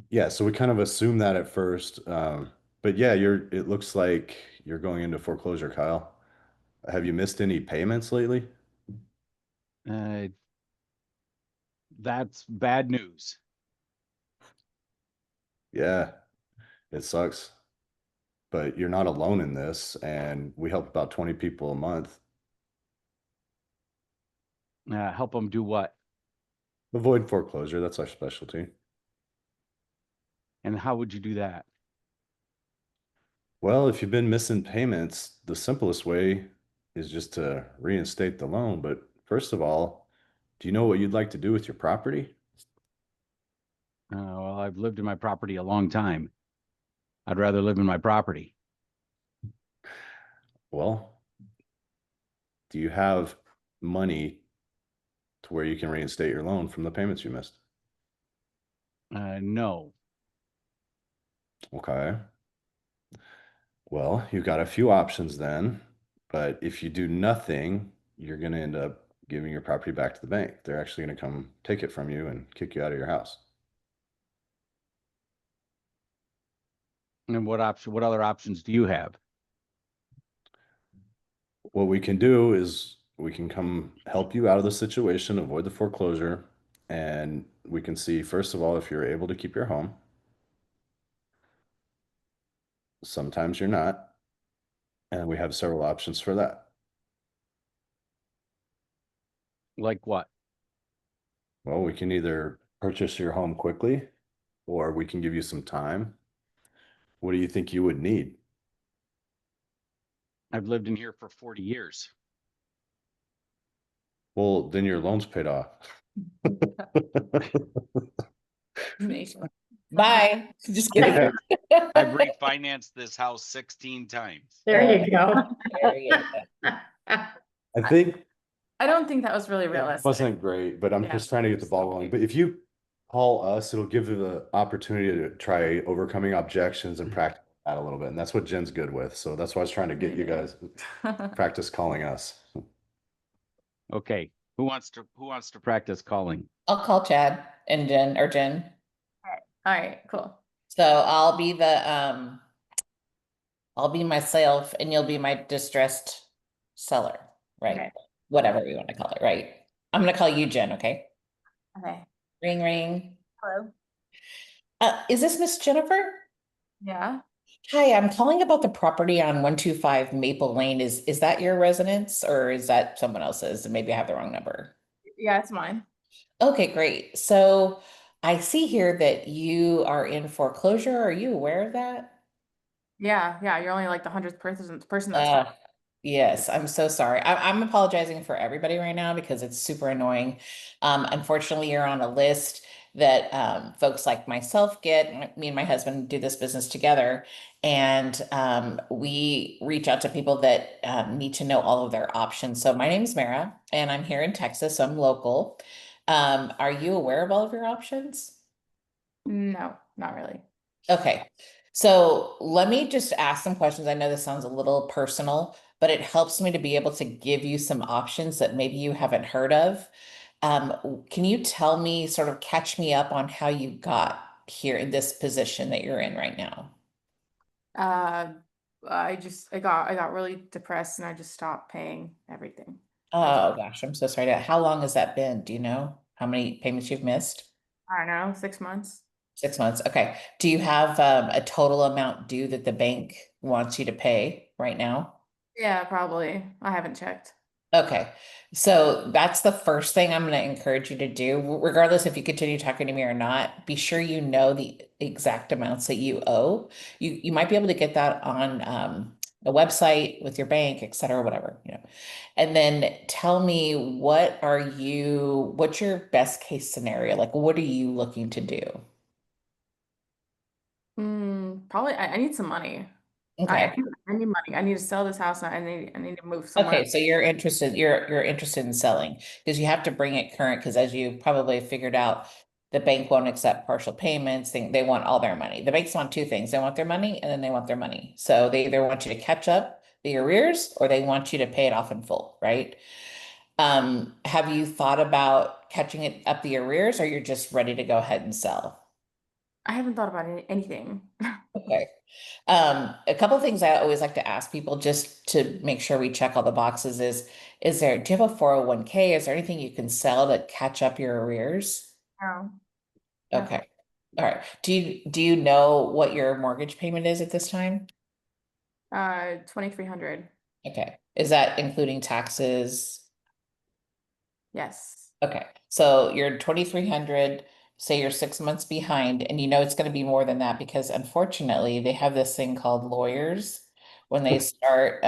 yeah, so we kind of assume that at first. But yeah, it looks like you're going into foreclosure, Kyle. Have you missed any payments lately? That's bad news. Yeah. It sucks. But you're not alone in this, and we help about 20 people a month. Help them do what? Avoid foreclosure, that's our specialty. And how would you do that? Well, if you've been missing payments, the simplest way is just to reinstate the loan. But first of all, do you know what you'd like to do with your property? Well, I've lived in my property a long time. I'd rather live in my property. Well, do you have money to where you can reinstate your loan from the payments you missed? No. Okay. Well, you've got a few options then, but if you do nothing, you're going to end up giving your property back to the bank. They're actually going to come take it from you and kick you out of your house. And what other options do you have? What we can do is we can come help you out of the situation, avoid the foreclosure, and we can see, first of all, if you're able to keep your home. Sometimes you're not, and we have several options for that. Like what? Well, we can either purchase your home quickly, or we can give you some time. What do you think you would need? I've lived in here for 40 years. Well, then your loan's paid off. Bye. Just kidding. I've refinanced this house 16 times. There you go. There you go. I think I don't think that was really it realistic. wasn't great, but I'm Yeah. just trying to get the ball rolling. But if you call us, it'll give you the opportunity to try overcoming objections and practice that a little bit. And that's what Jen's good with. So that's why I was trying to get you guys practice calling us. Okay. Who wants to practice calling? I'll call Chad and Jen. All right, cool. So I'll be myself and you'll be my distressed seller, right? Okay. Whatever you want to call it, right? I'm gonna call you Jen, okay? Okay. Ring, ring. Hello. Is this Miss Jennifer? Yeah. Hi, I'm calling about the property on 125 Maple Lane. Is that your residence or is that someone else's? Maybe I have the wrong number. Yeah, it's mine. Okay, great. So I see here that you are in foreclosure. Are you aware of that? Yeah, you're only like the 100th person that's Uh, yes, I'm so sorry. I'm apologizing for everybody right now because it's super annoying. Unfortunately, you're on a list that folks like myself get. Me and my husband do this business together, and we reach out to people that need to know all of their options. So my name is Mara, and I'm here in Texas. So I'm local. Are you aware of all of your options? No, not really. Okay, so let me just ask some questions. I know this sounds a little personal, but it helps me to be able to give you some options that maybe you haven't heard of. Can you tell me, sort of catch me up on how you got here in this position that you're in right now? I got really depressed and I just stopped paying everything. Oh gosh, I'm so sorry. How long has that been? Do you know how many payments you've missed? I don't know, 6 months. 6 months. Okay. Do you have a total amount due that the bank wants you to pay right now? Yeah, probably. I haven't checked. Okay, so that's the first thing I'm going to encourage you to do, regardless if you continue talking to me or not. Be sure you know the exact amounts that you owe. You might be able to get that on a website with your bank, et cetera, whatever, you know. And then tell me what's your best case scenario? Like, what are you looking to do? Probably I need some money. Okay. I need money. I need to sell this house. I need to move somewhere. Okay, so you're interested in selling because you have to bring it current because as you probably figured out, the bank won't accept partial payments. They want all their money. The banks want two things. They want their money and then they want their money. So they either want you to catch up the arrears or they want you to pay it off in full, right? Have you thought about catching it up the arrears or you're just ready to go ahead and sell? I haven't thought about anything. Okay. A couple of things I always like to ask people just to make sure we check all the boxes do you have a 401k? Is there anything you can sell to catch up your arrears? No. Okay. All right. Do you know what your mortgage payment is at this time? 2,300. Okay. Is that including taxes? Yes. Okay. So you're 2,300, say you're 6 months behind, and you know it's going to be more than that because unfortunately they have this thing called lawyers when they start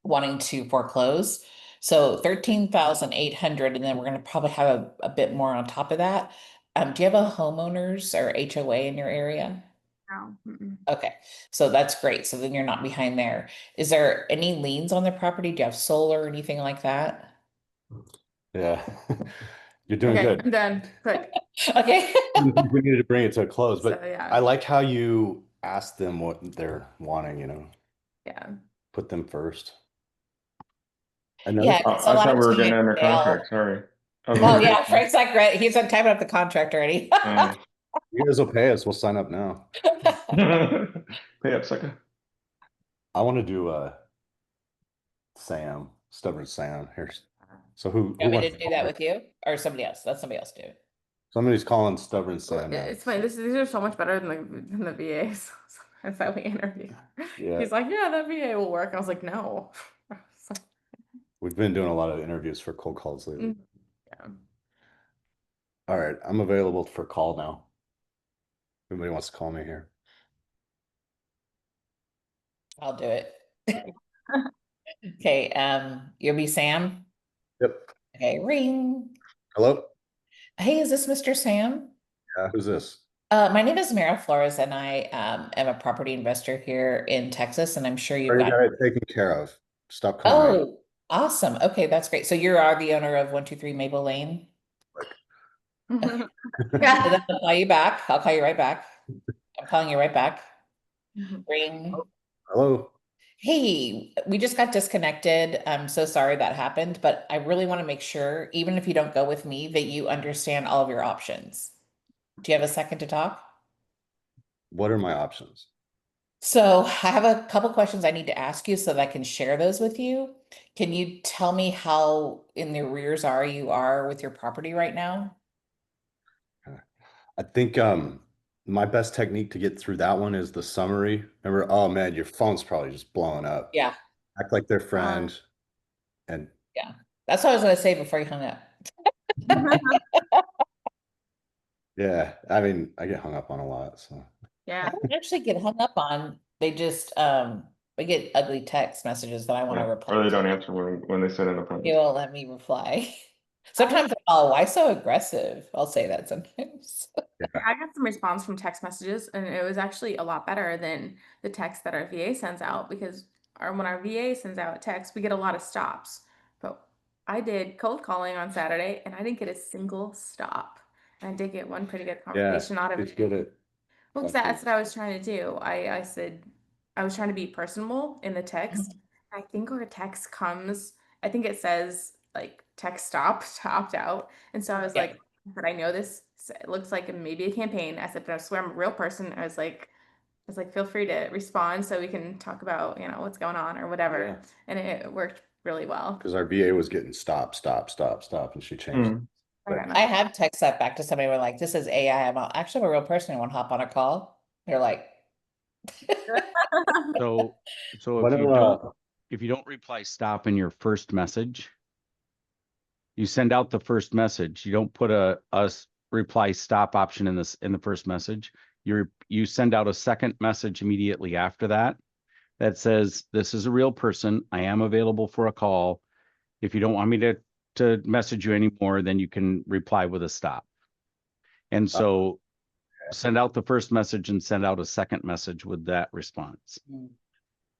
wanting to foreclose. So 13,800, and then we're going to probably have a bit more on top of that. Do you have a homeowners or HOA in your area? No. Mm-mm. Okay, so that's great. So then you're not behind there. Is there any liens on the property? Do you have solar or anything like that? Yeah. You're doing Okay, good. I'm done. Quick. Okay. We needed to bring it to a close, but So, yeah. I like how you asked them what they're wanting, Yeah. put them first. Yeah, Oh, it's a I lot thought of we were time getting and under sale. contract. Sorry. Oh yeah, Frank's like, right, he's on typing up the contract already. You guys will pay us. We'll sign up now. Pay up, sucker. I want to do Sam, stubborn Sam. Here's so who You want me wants to do that with you or somebody else? Let somebody else do it. Somebody's calling stubborn Well, Sam now. it's funny. These are so much better than the VAs. That's how we interview. Yeah. He's like, yeah, that VA will work. I was like, no. We've been doing a lot of interviews for cold calls lately. Yeah. All right, I'm available for call now. Everybody wants to call me here. I'll do it. Okay, you'll be Sam? Yep. Okay, ring. Hello? Hey, is this Mr. Sam? Yeah, who's this? My name is Mara Flores, and I am a property investor here in Texas, and I'm sure you've Already got. got it taken care of. Stop calling me. Oh, awesome. Okay, that's great. So you are the owner of 123 Maple Lane? Mhm. Yeah, then I'll call you back. I'll call you right back. I'm calling you right back. Mhm. Ring. Hello? Hey, we just got disconnected. I'm so sorry that happened, but I really want to make sure, even if you don't go with me, that you understand all of your options. Do you have a second to talk? What are my options? So I have a couple questions I need to ask you so that I can share those with you. Can you tell me how in the arrears you are with your property right now? I think my best technique to get through that one is the summary. Remember, oh man, your phone's probably just blowing up. Yeah, Act like their friend. And yeah. That's what I was going to say before you hung up. yeah, I mean, I get hung up on a lot. So I Yeah. don't actually get hung up on. They just we get ugly text messages that I want to reply Or they to. don't answer when they send in a problem. You won't let me reply. Sometimes, oh, why so aggressive? I'll say that sometimes. I got some response from text messages, and it was actually a lot better than the text that our VA sends out because when our VA sends out text, we get a lot of stops. But I did cold calling on Saturday, and I didn't get a single stop. And I did get one pretty good yeah, conversation out of it's it. good at Well, 'cause that's what I was trying to do. I said I was trying to be personable in the text. I think our text comes, I think it says like text stop to opt out. And so I was Yeah. like, but I know this it looks like maybe a campaign. I said, but I swear I'm a real person. I was like, feel free to respond so we can talk about, what's going on or whatever. Yeah. And it worked really well. because our VA was getting stop, and she changed it. I got I nothing. have text that back to somebody. We're like, this is AI. Actually a real person. I want to hop on a call. They're like, So Why don't, if you don't reply stop in your first message, you send out the first message. You don't put a reply stop option in the first message. You send out a second message immediately after that says, this is a real person. I am available for a call. If you don't want me to message you anymore, then you can reply with a stop. And so send out the first message and send out a second message with that response.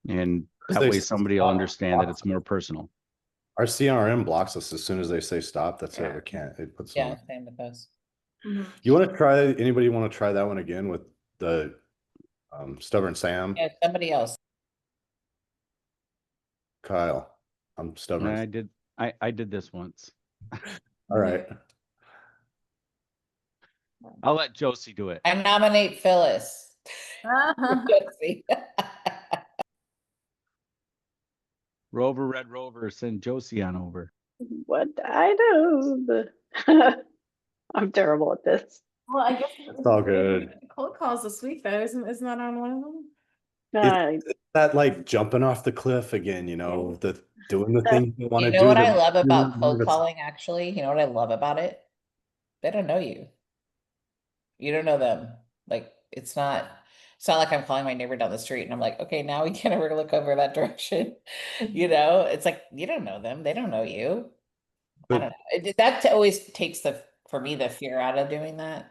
And that They way say somebody will stop. understand that it's more personal. Our CRM blocks us as soon as they say stop. That's Yeah. it. We can't. It puts yeah, on. same with us. Mhm. You want to try? Anybody want to try that one again with the stubborn Sam? Yeah, somebody else. Kyle, I'm stubborn. I did this once. All right. I'll let Josie do it. I nominate Phyllis. Josie. Rover, Red Rover, send Josie on over. What I know. I'm terrible at this. Well, I guess It's all good. cold calls this week though, isn't that on one of them? It's that like jumping off the cliff again, the doing the thing you want You to know do. what I that love you're about cold nervous. calling, actually? You know what I love about it? They don't know you. You don't know them. Like it's not like I'm calling my neighbor down the street and I'm like, okay, now we can't ever look over that direction. It's like you don't know them. They don't know you. I But don't know. That always takes for me, the fear out of doing that.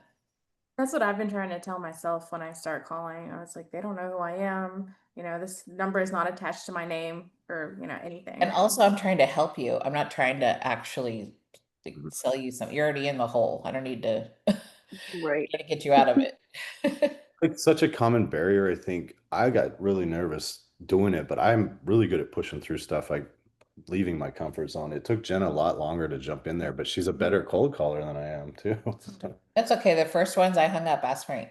That's what I've been trying to tell myself when I start calling. I was like, they don't know who I am. This number is not attached to my name or, anything. And also I'm trying to help you. I'm not trying to actually sell you something. You're already in the hole. I don't need to Right. try to get you out of it. like such a common barrier. I think I got really nervous doing it, but I'm really good at pushing through stuff, like leaving my comfort zone. It took Jen a lot longer to jump in there, but she's a better cold caller than I am too. That's okay. The first ones I hung up last night.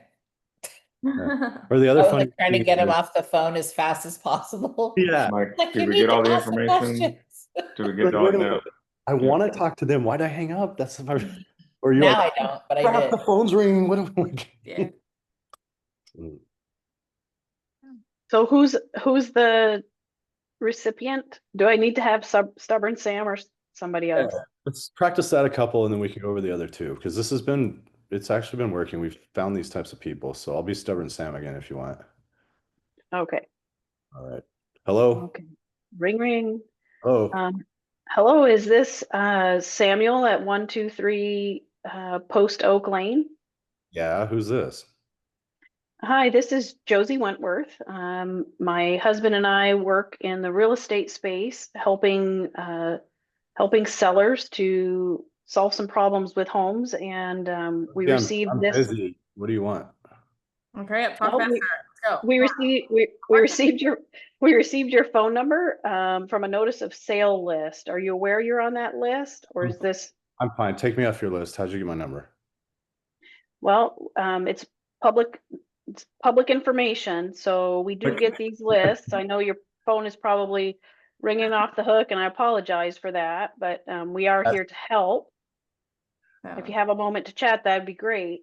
Or the other I was funny like trying to thing get him is- off the phone as fast as possible. Yeah. Mike, Like, did you we need get all to the ask some information? questions. Did we get Like, all wait a no? minute. I want to talk to them. Why'd I hang up? That's my, or you're Now like, I don't, but I crap, did. the phone's ringing. What am I? Yeah. So who's the recipient? Do I need to have Stubborn Sam or somebody else? Let's practice that a couple and then we can go over the other two because it's actually been working. We've found these types of people. So I'll be Stubborn Sam again if you want. Okay. All right. Hello. Okay. Ring ring. Oh, Hello, is this Samuel at 123 Post Oak Lane? yeah. Who's this? Hi, this is Josie Wentworth. My husband and I work in the real estate space, helping sellers to solve some problems with homes, and we Yeah, received I'm this. busy. What do you want? Okay, talk Well, faster. we- Let's go. We received your phone number from a notice of sale list. Are you aware you're on that list, or is this? I'm fine. Take me off your list. How'd you get my number? Well, it's public information, so we do get these lists. I know your phone is probably ringing off the hook, and I apologize for that, but we are here to help. If you have a moment to chat, that'd be great.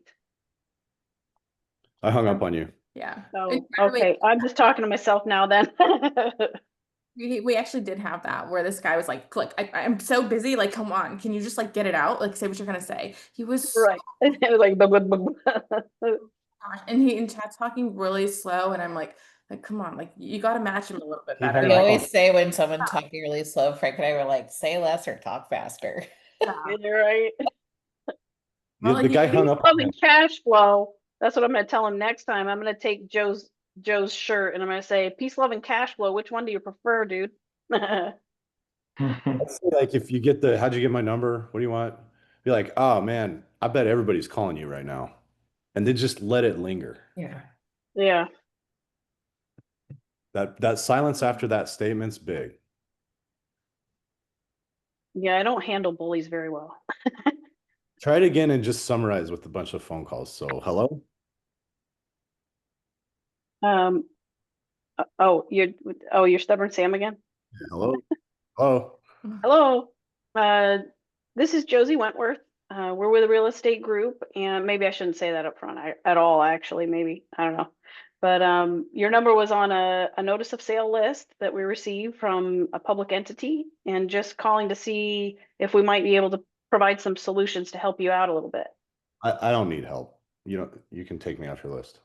I hung up on you. Yeah. Oh, And by the way, okay. I'm just talking to myself now then. we actually did have that where this guy was like, look, I'm so busy. Like, come on, can you just like get it out? Like, say what you're gonna say. He was Right. It was like, gosh, and chat's talking really slow, and I'm like, come on, like you got to match him a little bit He better. hung We up always on- say when someone talking really slow, Frank and I were like, say less or talk faster. you're right. Well, The guy hung up on Loving me. cash flow. That's what I'm gonna tell him next time. I'm gonna take Joe's shirt and I'm gonna say, peace, love, and cash flow. Which one do you prefer, dude? Let's say, like if you get how'd you get my number? What do you want? Be like, oh man, I bet everybody's calling you right now. And then just let it linger. Yeah. Yeah. That silence after that statement's big. Yeah, I don't handle bullies very well. Try it again and just summarize with a bunch of phone calls. So hello? You're Stubborn Sam again? Hello? Hello? Hello. This is Josie Wentworth. We're with a real estate group, and maybe I shouldn't say that up front at all, actually, maybe. I don't know. But your number was on a notice of sale list that we received from a public entity, and just calling to see if we might be able to provide some solutions to help you out a little bit. I don't need help. You can take me off your list.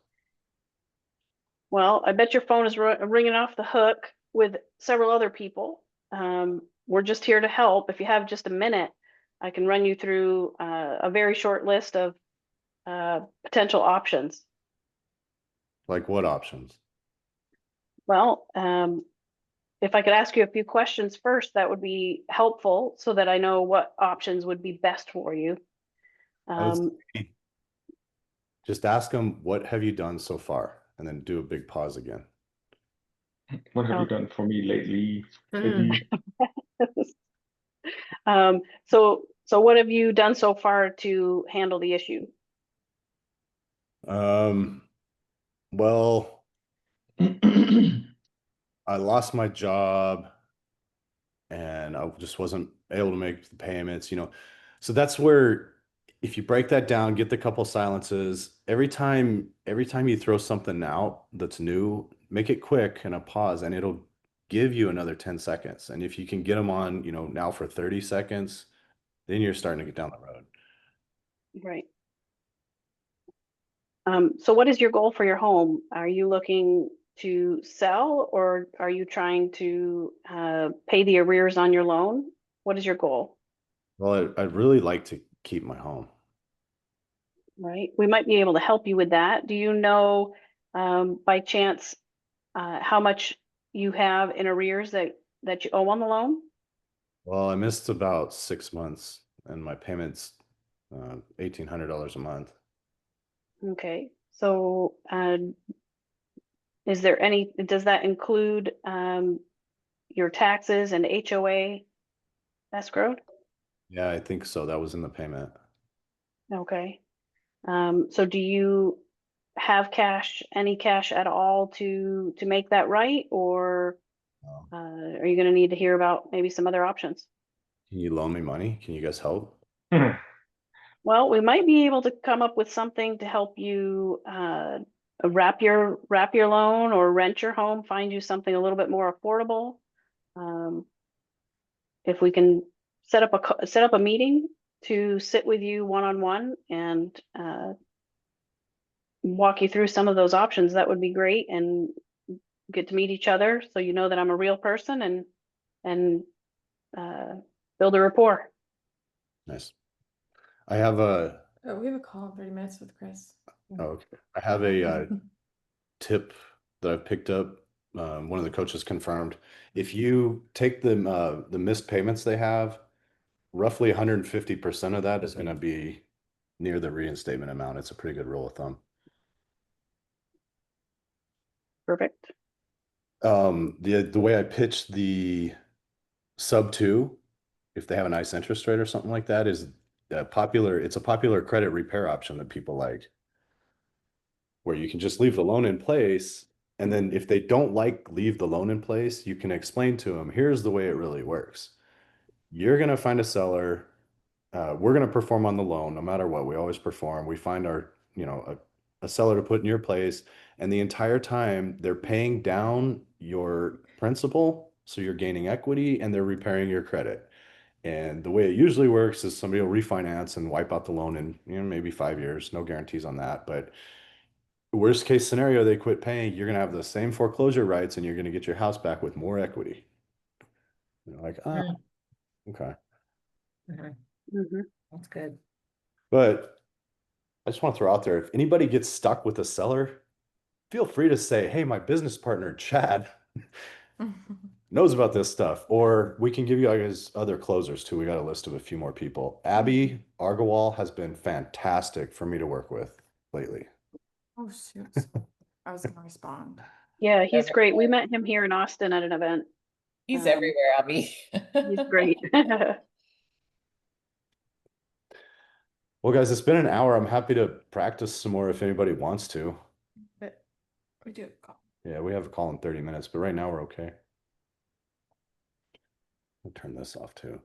Well, I bet your phone is ringing off the hook with several other people. We're just here to help. If you have just a minute, I can run you through a very short list of potential options. Like what options? Well, if I could ask you a few questions first, that would be helpful so that I know what options would be best for you. I would say, just ask them, what have you done so far? And then do a big pause again. What have you done for me lately? So what have you done so far to handle the issue? Well, I lost my job and I just wasn't able to make the payments, so that's where if you break that down, get the couple silences, every time you throw something out that's new, make it quick and a pause, and it'll give you another 10 seconds. And if you can get them on, now for 30 seconds, then you're starting to get down the road. Right. So what is your goal for your home? Are you looking to sell, or are you trying to pay the arrears on your loan? What is your goal? Well, I'd really like to keep my home. Right. We might be able to help you with that. Do you know, by chance, how much you have in arrears that you owe on the loan? Well, I missed about 6 months, and my payment's $1,800 a month. Okay. So, is there any, does that include your taxes and HOA escrowed? Yeah, I think so. That was in the payment. Okay. So do you have cash, any cash at all to make that right, or No. are you going to need to hear about maybe some other options? Can you loan me money? Can you guys help? Well, we might be able to come up with something to help you wrap your loan or rent your home, find you something a little bit more affordable. If we can set up a meeting to sit with you one-on-one and walk you through some of those options, that would be great, and get to meet each other so you know that I'm a real person, and build a rapport. Nice. I have a Oh, we have a call in 30 minutes with Chris. okay. I have a tip that I've picked up. One of the coaches confirmed. If you take the missed payments they have, roughly 150% of that is going to be near the reinstatement amount. It's a pretty good rule of thumb. Perfect. The way I pitch the sub 2, if they have a nice interest rate or something like that, is it's a popular credit repair option that people like, where you can just leave the loan in place, and then if they don't leave the loan in place, you can explain to them, here's the way it really works. You're going to find a seller. We're going to perform on the loan no matter what. We always perform. We find a seller to put in your place, and the entire time they're paying down your principal, so you're gaining equity, and they're repairing your credit. And the way it usually works is somebody will refinance and wipe out the loan in maybe 5 years. No guarantees on that, but worst case scenario, they quit paying. You're going to have the same foreclosure rights, and you're going to get your house back with more equity. Like, okay. That's good. But I just want to throw out there, if anybody gets stuck with a seller, feel free to say, hey, my business partner, Chad, knows about this stuff, or we can give you guys other closers too. We got a list of a few more people. Abby Argawal has been fantastic for me to work with lately. Oh, shoot. I was going to respond. Yeah, he's great. We met him here in Austin at an event. He's everywhere, Abby. He's great. Well, guys, it's been an hour. I'm happy to practice some more if anybody wants to. But we do have a call. Yeah, we have a call in 30 minutes, but right now we're okay. I'll turn this off too.